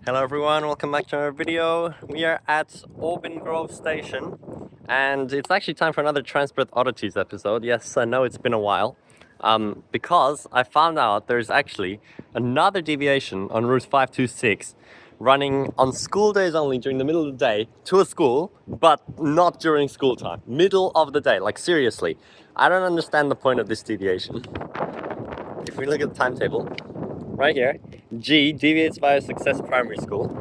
Hello everyone, welcome back to another video. We are at Aubin Grove Station and it's actually time for another Transperth Oddities episode. Yes, I know it's been a while because I found out there's actually another deviation on Route 526 running on school days only during the middle of the day to a school, but not during school time. Middle of the day, like seriously. I don't understand the point of this deviation. If we look at the timetable, right here, G deviates via Success Primary School.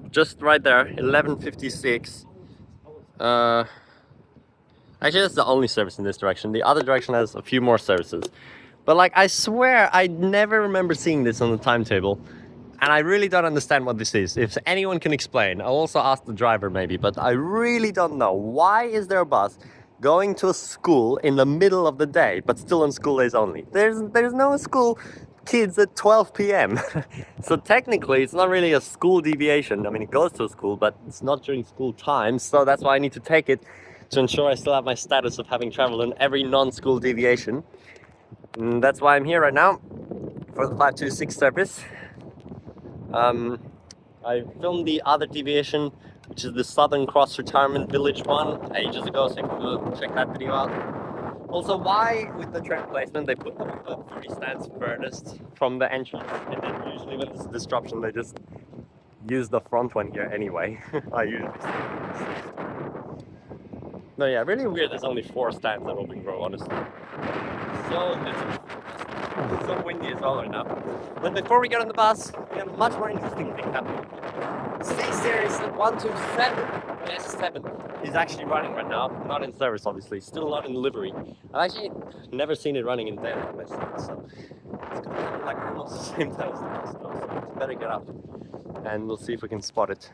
Just right there, 11:56. Actually, that's the only service in this direction. The other direction has a few more services. But like, I swear, I never remember seeing this on the timetable. And I really don't understand what this is. If anyone can explain, I'll also ask the driver maybe, but I really don't know. Why is there a bus going to a school in the middle of the day, but still on school days only? There's no school kids at 12 p.m. So technically, it's not really a school deviation. I mean, it goes to a school, but it's not during school time. So that's why I need to take it to ensure I still have my status of having traveled on every non-school deviation. And that's why I'm here right now for the 526 service. I filmed the other deviation, which is the Southern Cross Retirement Village one, ages ago, so you can go check that video out. Also, why with the train placement they put them the 3 stands furthest from the entrance, and then usually when there's a disruption they just use the front one here anyway. I usually see. No, yeah, really weird. There's only 4 stands at Aubin Grove, honestly. It's so windy as well right now. But before we get on the bus, we have a much more interesting thing happening. C-Series 127 S7 is actually running right now. Not in service, obviously. Still not in livery. I've actually never seen it running in daylight myself, so it's going to be like almost the same time as the bus goes. So it's better get up, and we'll see if we can spot it.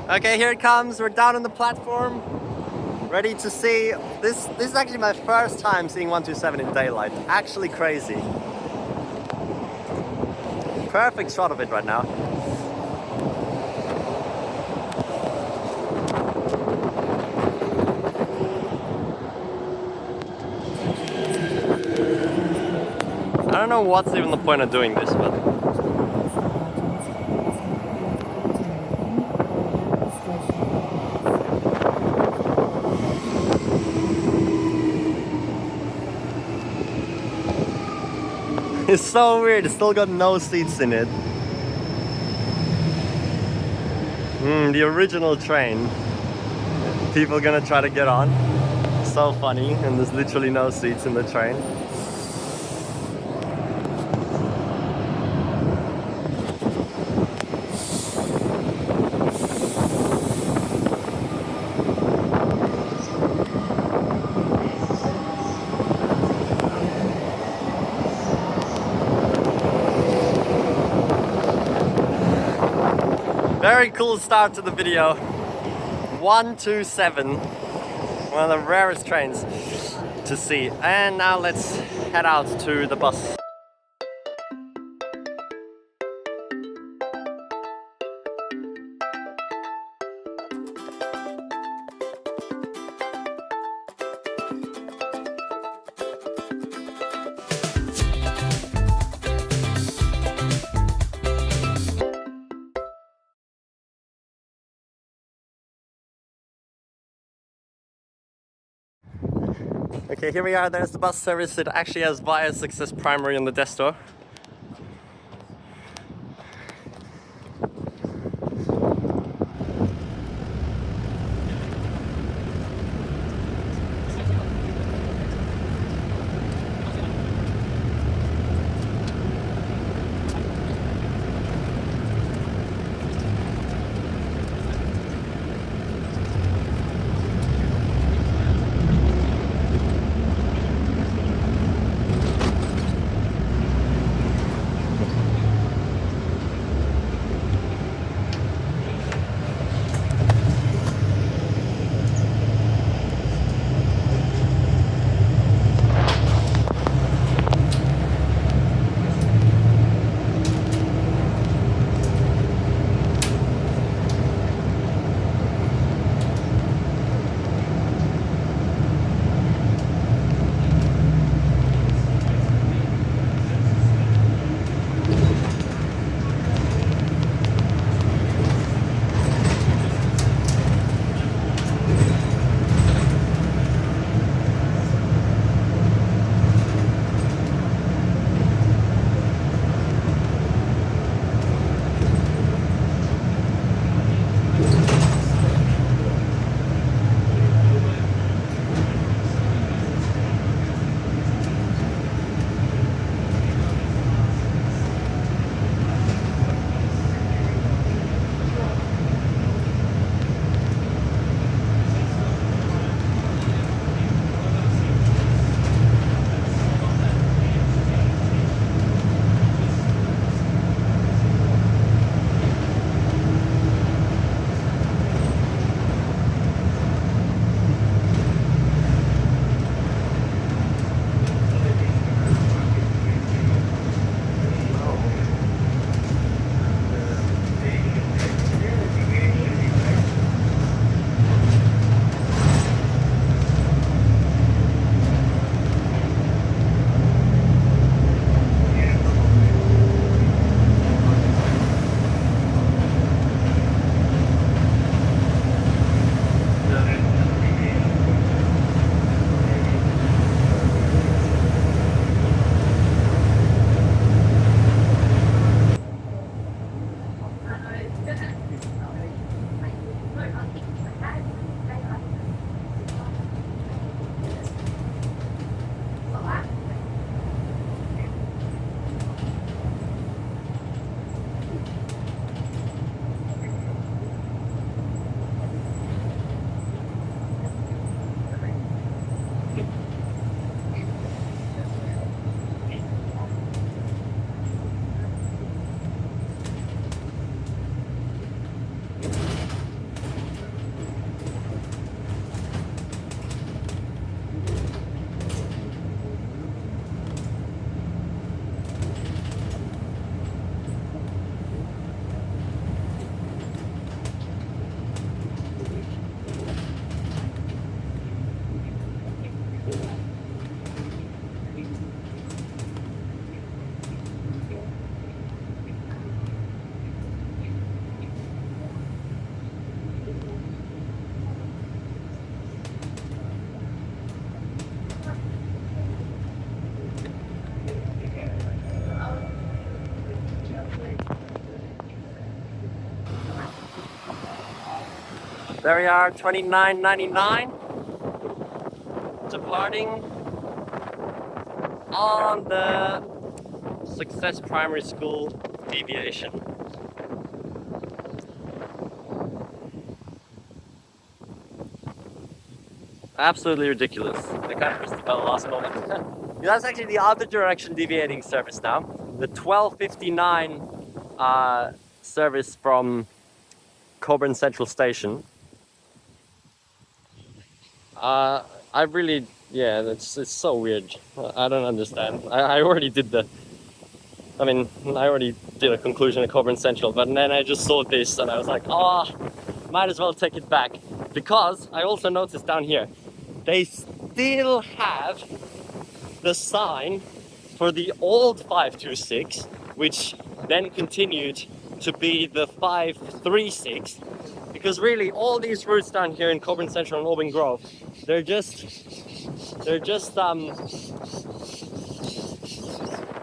Okay, here it comes. We're down on the platform. Ready to see, this is actually my first time seeing 127 in daylight. Actually crazy. Perfect shot of it right now. I don't know what's even the point of doing this, but it's so weird, it's still got no seats in it. The original train. People gonna try to get on. So funny, and there's literally no seats in the train. Very cool start to the video. 127, one of the rarest trains to see. And now let's head out to the bus. Okay, here we are. There's the bus service. It actually has via Success Primary on the desktop. There we are, $29.99. Departing on the Success Primary School deviation. Absolutely ridiculous. I kind of missed the bell last moment. That's actually the other direction deviating service now. The 12:59 service from Cockburn Central Station. I really, yeah, it's so weird. I don't understand. I already did I already did a conclusion at Cockburn Central, but then I just saw this and I was like, oh, might as well take it back. Because I also noticed down here, they still have the sign for the old 526, which then continued to be the 536. Because really, all these routes down here in Cockburn Central and Aubin Grove, they're just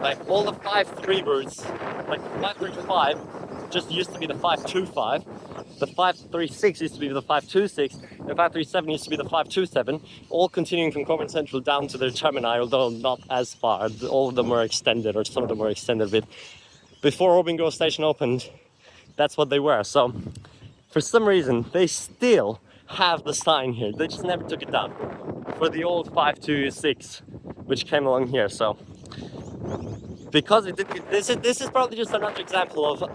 like all the 5-3 routes, like the 535 just used to be the 525, the 536 used to be the 526, the 537 used to be the 527, all continuing from Cockburn Central down to their termini, although not as far. All of them were extended, or some of them were extended a bit. Before Aubin Grove Station opened, that's what they were. So for some reason, they still have the sign here. They just never took it down for the old 526, which came along here. So because it did, this is probably just another example of a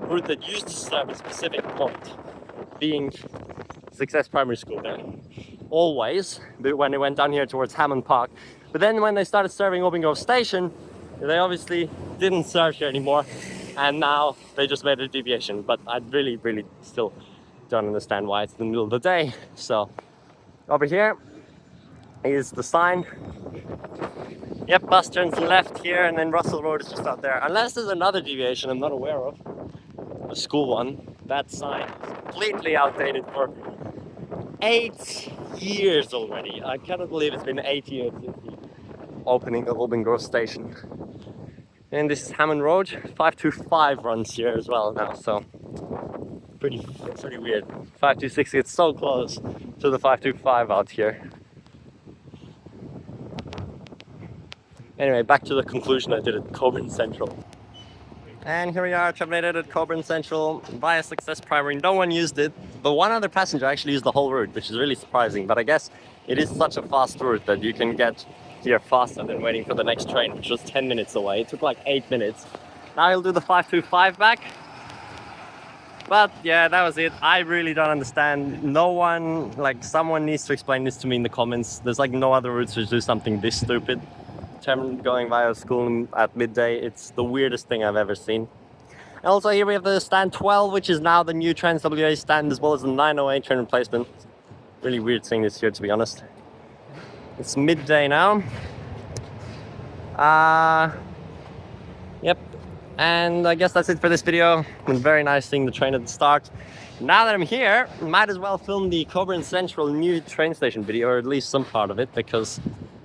route that used to serve a specific point, being Success Primary School there, always, when it went down here towards Hammond Park. But then when they started serving Aubin Grove Station, they obviously didn't serve here anymore, and now they just made a deviation. But I really still don't understand why it's in the middle of the day. So over here is the sign. Yep, bus turns left here, and then Russell Road is just out there. Unless there's another deviation I'm not aware of, a school one. That sign is completely outdated for 8 years already. I cannot believe it's been 8 years since the opening of Aubin Grove Station. And this is Hammond Road. 525 runs here as well now, so pretty weird. 526 gets so close to the 525 out here. Anyway, back to the conclusion I did at Cockburn Central. And here we are, terminated at Cockburn Central via Success Primary. No one used it, but one other passenger actually used the whole route, which is really surprising. But I guess it is such a fast route that you can get here faster than waiting for the next train, which was 10 minutes away. It took like 8 minutes. Now he'll do the 525 back. But yeah, that was it. I really don't understand. No one, like, someone needs to explain this to me in the comments. There's like no other routes to do something this stupid. Going via school at midday, it's the weirdest thing I've ever seen. And also here we have the stand 12, which is now the new Trans-WA stand, as well as the 908 train replacement. Really weird seeing this here, to be honest. It's midday now. Yep, and I guess that's it for this video. It was very nice seeing the train at the start. Now that I'm here, might as well film the Cockburn Central new train station video, or at least some part of it, because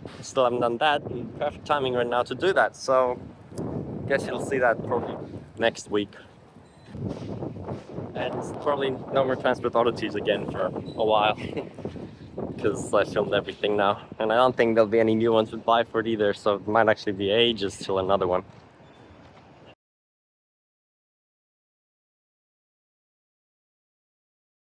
I still haven't done that. Perfect timing right now to do that, so I guess you'll see that probably next week. And probably no more Transperth Oddities again for a while, because I filmed everything now. And I don't think there'll be any new ones with Byford either, so it might actually be ages till another one.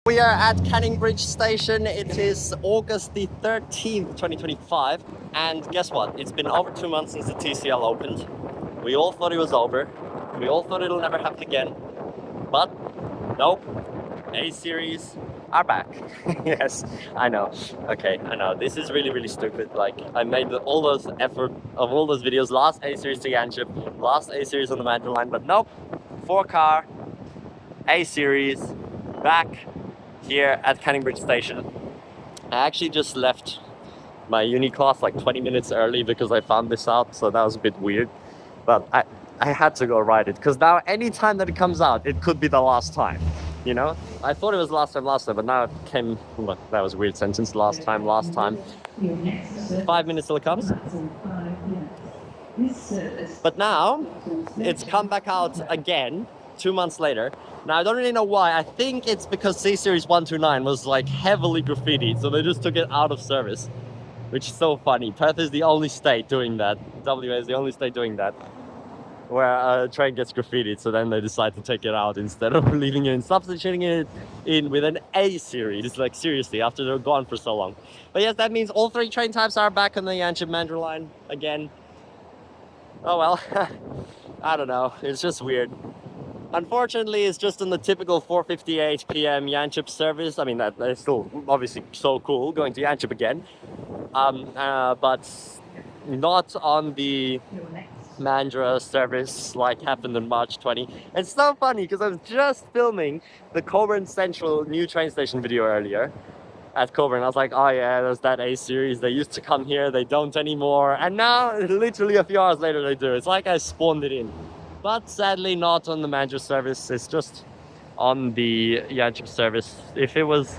We are at Canning Bridge Station. It is August the 13th, 2025. And guess what? It's been over 2 months since the TCL opened. We all thought it was over. We all thought it'll never happen again. But nope. A-series are back. Yes, I know. Okay, I know. This is really stupid. Like, I made all those effort of all those videos. Last A-series to Yanchep, last A-series on the Mandurah Line. But nope. 4-car A-series back here at Canning Bridge Station. I actually just left my uni class like 20 minutes early because I found this out, so that was a bit weird. But I had to go ride it, because now any time that it comes out, it could be the last time, you know? I thought it was last time, but now it came, well, that was a weird sentence, last time. 5 minutes till it comes. But now, it's come back out again, 2 months later. Now, I don't really know why. I think it's because C-Series 129 was like heavily graffitied, so they just took it out of service, which is so funny. Perth is the only state doing that. WA is the only state doing that, where a train gets graffitied, so then they decide to take it out instead of leaving it and substituting it in with an A series, like seriously, after they're gone for so long. But yes, that means all 3 train types are back on the Yanchep and Mandurah Line again. Oh well, I don't know, it's just weird. Unfortunately, it's just in the typical 4:58 p.m. Yanchep service. I mean, that's still obviously so cool going to Yanchep again, but not on the Mandurah service like happened on March 20. It's so funny because I was just filming the Cockburn Central new train station video earlier at Cockburn. I was like, oh yeah, there's that A series. They used to come here, they don't anymore. And now, literally a few hours later, they do. It's like I spawned it in. But sadly, not on the Mandurah service. It's just on the Yanchep service. If it was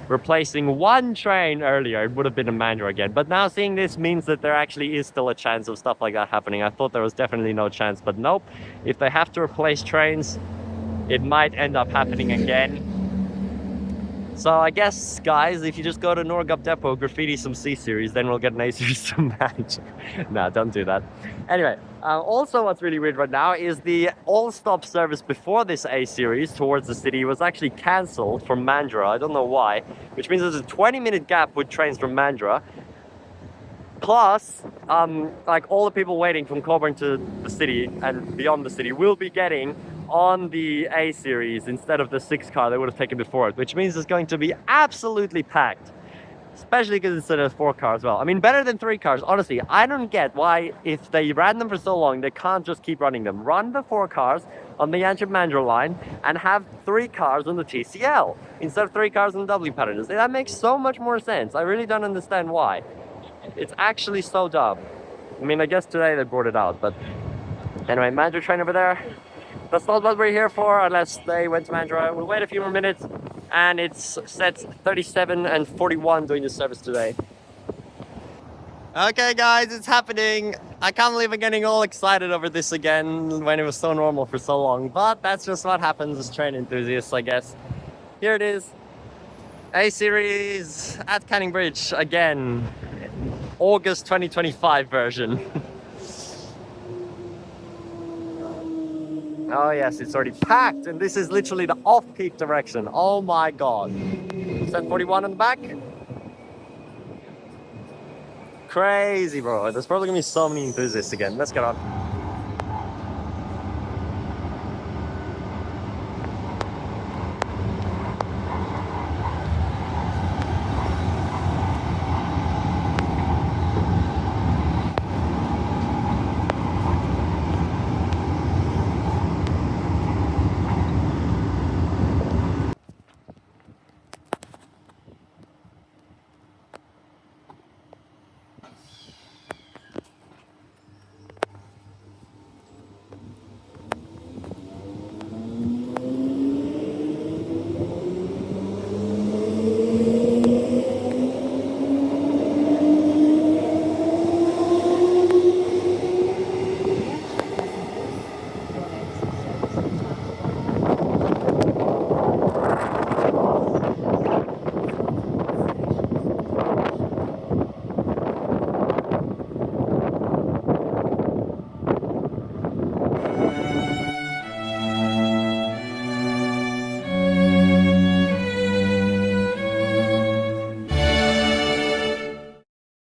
replacing 1 train earlier, it would have been a Mandurah again. But now seeing this means that there actually is still a chance of stuff like that happening. I thought there was definitely no chance, but nope. If they have to replace trains, it might end up happening again. So I guess, guys, if you just go to Norgup Depot, graffiti some C-Series, then we'll get an A-Series to match. No, don't do that. Anyway, also what's really weird right now is the all-stop service before this A-Series towards the city was actually cancelled from Mandurah. I don't know why, which means there's a 20-minute gap with trains from Mandurah. Plus, like all the people waiting from Cockburn to the city and beyond the city will be getting on the A series instead of the 6 car they would have taken before it, which means it's going to be absolutely packed, especially because it's a 4 car as well. I mean, better than 3 cars. Honestly, I don't get why, if they ran them for so long, they can't just keep running them. Run the 4 cars on the Yanchep Mandurah line and have 3 cars on the TCL instead of 3 cars on the W pattern. That makes so much more sense. I really don't understand why. It's actually so dumb. I mean, I guess today they brought it out, but anyway, Mandurah train over there. That's not what we're here for, unless they went to Mandurah. We'll wait a few more minutes, and it's set 37 and 41 doing the service today. Okay guys, it's happening. I can't believe I'm getting all excited over this again when it was so normal for so long, but that's just what happens as train enthusiasts, I guess. Here it is. A-Series at Canning Bridge again. August 2025 version. Oh yes, it's already packed, and this is literally the off-peak direction. Oh my god. Set 41 on the back. Crazy, bro. There's probably gonna be so many enthusiasts again. Let's get on.